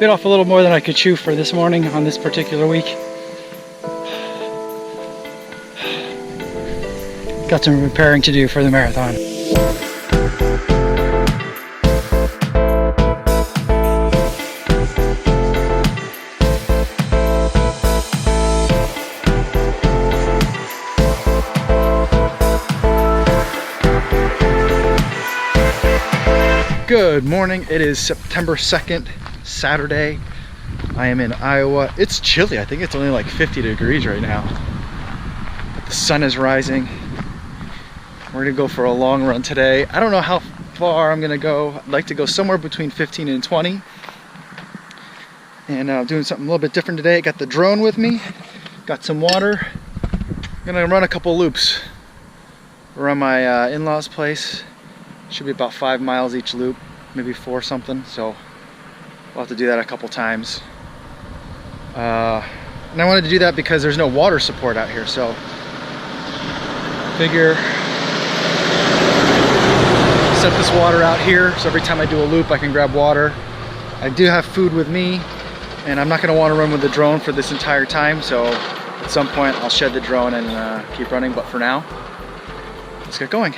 Bit off a little more than I could chew for this morning on this particular week. Got some preparing to do for the marathon. Good morning. It is September 2nd, Saturday. I am in Iowa. It's chilly. I think it's only like 50 degrees right now. But the sun is rising. We're gonna go for a long run today. I don't know how far I'm gonna go. I'd like to go somewhere between 15 and 20. And doing something a little bit different today. Got the drone with me. Got some water. I'm gonna run a couple loops around my in-laws' place. Should be about 5 miles each loop, maybe 4 something. So we'll have to do that a couple times. And I wanted to do that because there's no water support out here. So figure set this water out here, so every time I do a loop I can grab water. I do have food with me, and I'm not going to want to run with the drone for this entire time, so at some point I'll shed the drone and keep running, but for now, let's get going.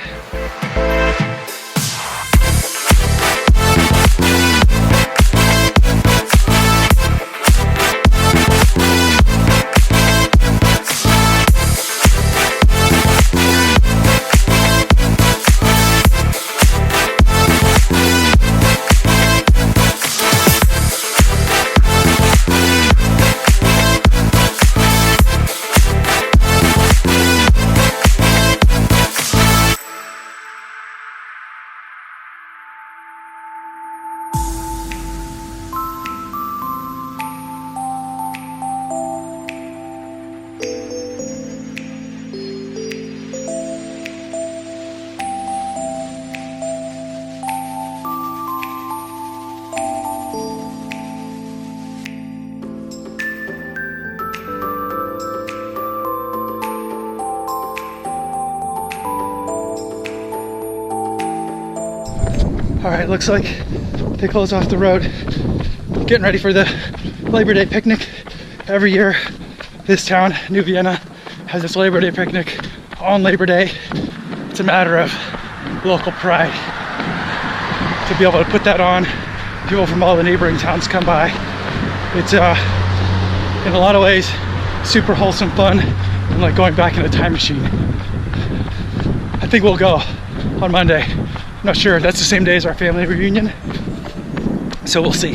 All right, looks like they closed off the road. Getting ready for the Labor Day picnic. Every year, this town, New Vienna, has this Labor Day picnic on Labor Day. It's a matter of local pride to be able to put that on. People from all the neighboring towns come by. It's in a lot of ways super wholesome fun, and like going back in a time machine. I think we'll go on Monday. I'm not sure. That's the same day as our family reunion, so we'll see.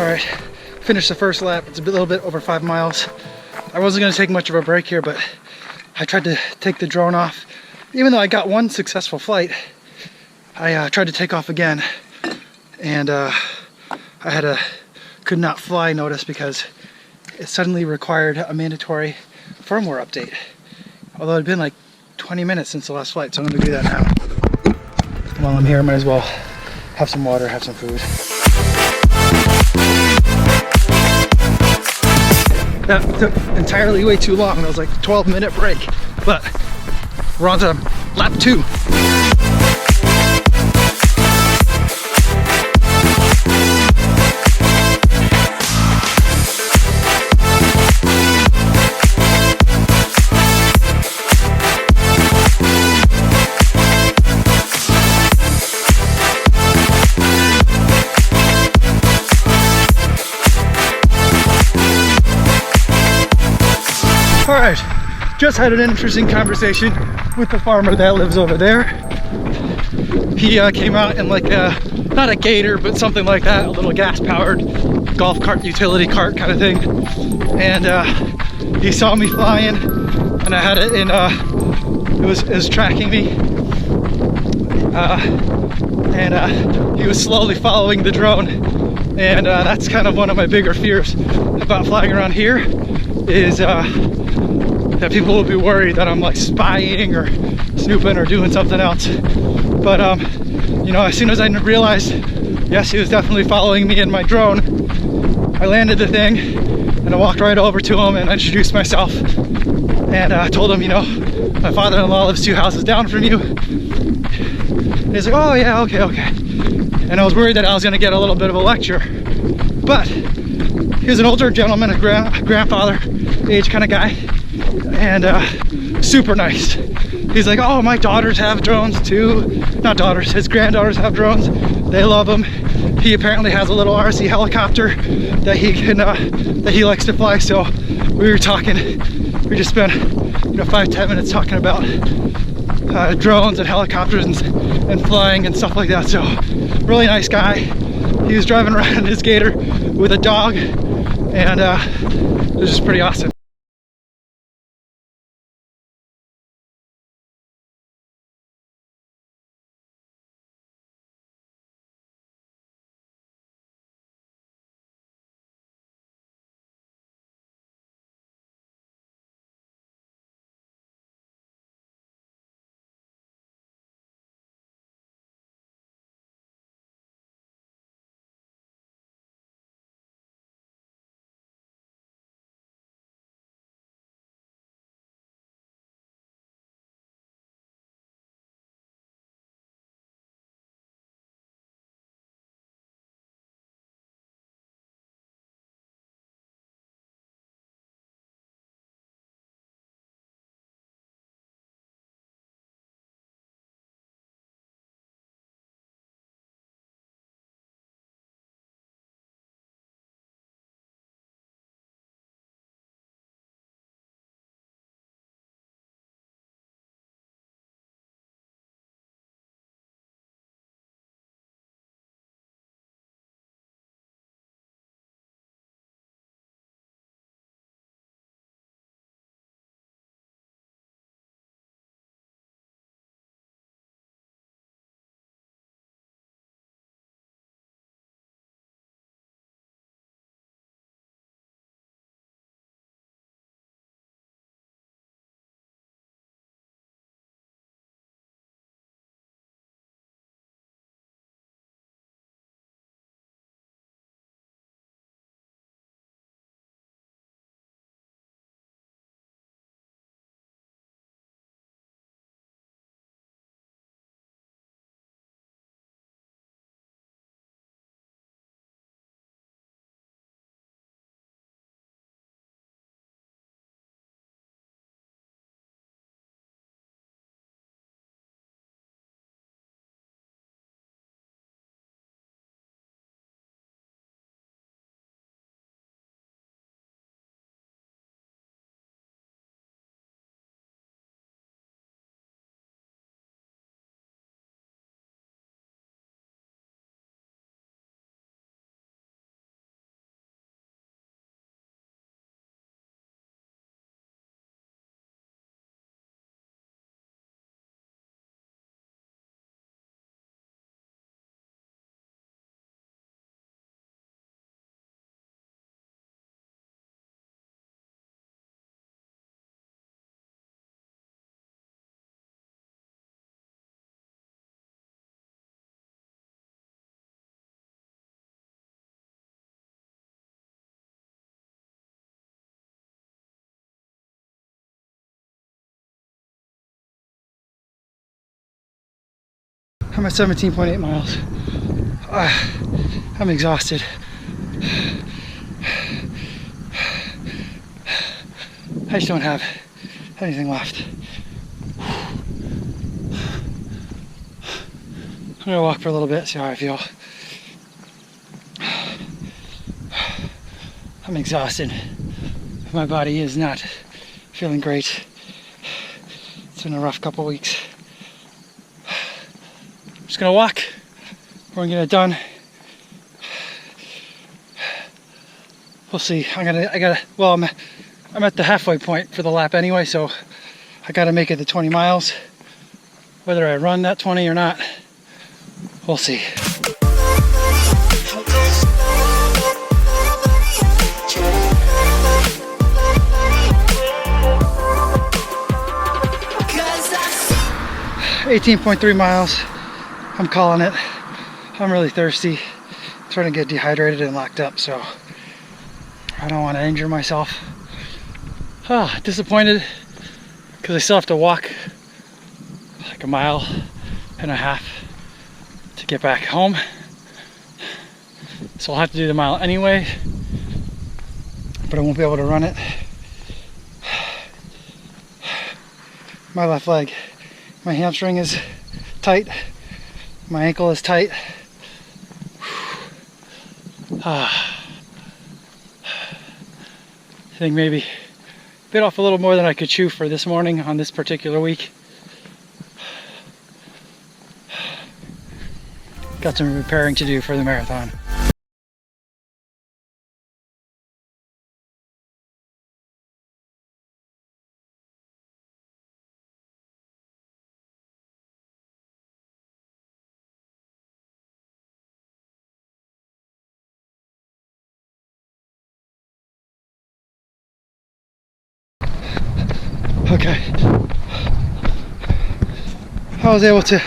All right, finished the first lap. It's a little bit over 5 miles. I wasn't going to take much of a break here, but I tried to take the drone off. Even though I got one successful flight, I tried to take off again, and I had a could not fly notice because it suddenly required a mandatory firmware update. Although it had been like 20 minutes since the last flight, so I'm going to do that now. While I'm here, I might as well have some water, have some food. That took entirely way too long. That was like a 12-minute break, but we're on to lap 2. All right, just had an interesting conversation with the farmer that lives over there. He came out in like not a gator, but something like that, a little gas-powered golf cart, utility cart kind of thing. And he saw me flying, and I had it in, it was tracking me. And he was slowly following the drone. And that's kind of one of my bigger fears about flying around here, is that people will be worried that I'm like spying or snooping or doing something else. But you know, as soon as I realized, yes, he was definitely following me in my drone, I landed the thing and I walked right over to him and introduced myself. And I told him, you know, my father-in-law lives 2 houses down from you. And he's like, oh yeah, okay. And I was worried that I was gonna get a little bit of a lecture. But he was an older gentleman, a grandfather age kind of guy, and super nice. He's like, oh, my daughters have drones too. Not daughters, his granddaughters have drones. They love them. He apparently has a little RC helicopter that he can that he likes to fly. So we were talking. We just spent, you know, 5-10 minutes talking about drones and helicopters and flying and stuff like that. So really nice guy. He was driving around his gator with a dog, and it was just pretty awesome. I'm at 17.8 miles. I'm exhausted. I just don't have anything left. I'm gonna walk for a little bit, see how I feel. I'm exhausted. My body is not feeling great. It's been a rough couple weeks. I'm just gonna walk. We're gonna get it done. We'll see. Well, I'm at the halfway point for the lap anyway, so I gotta make it to 20 miles. Whether I run that 20 or not, we'll see. $18.3 miles. I'm calling it. I'm really thirsty. I'm starting to get dehydrated and locked up, so I don't want to injure myself. Disappointed because I still have to walk like a mile and a half to get back home. So I'll have to do the mile anyway, but I won't be able to run it. My left leg, my hamstring is tight, my ankle is tight. I think maybe bit off a little more than I could chew for this morning on this particular week. Got some repairing to do for the marathon. Okay, I was able to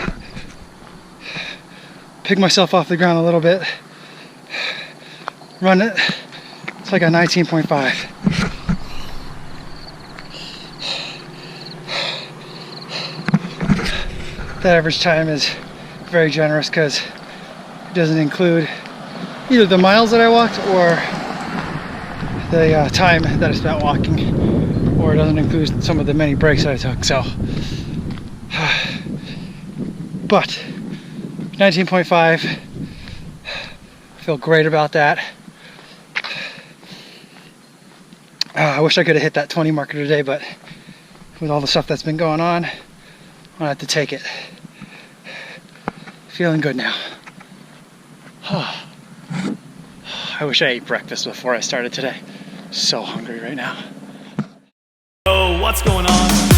pick myself off the ground a little bit, run it. It's like a 19.5. That average time is very generous because it doesn't include either the miles that I walked or the time that I spent walking, or it doesn't include some of the many breaks that I took. So, but 19.5, I feel great about that. I wish I could have hit that 20 marker today, but with all the stuff that's been going on, I'm gonna have to take it. Feeling good now. I wish I ate breakfast before I started today. So hungry right now. Oh, what's going on?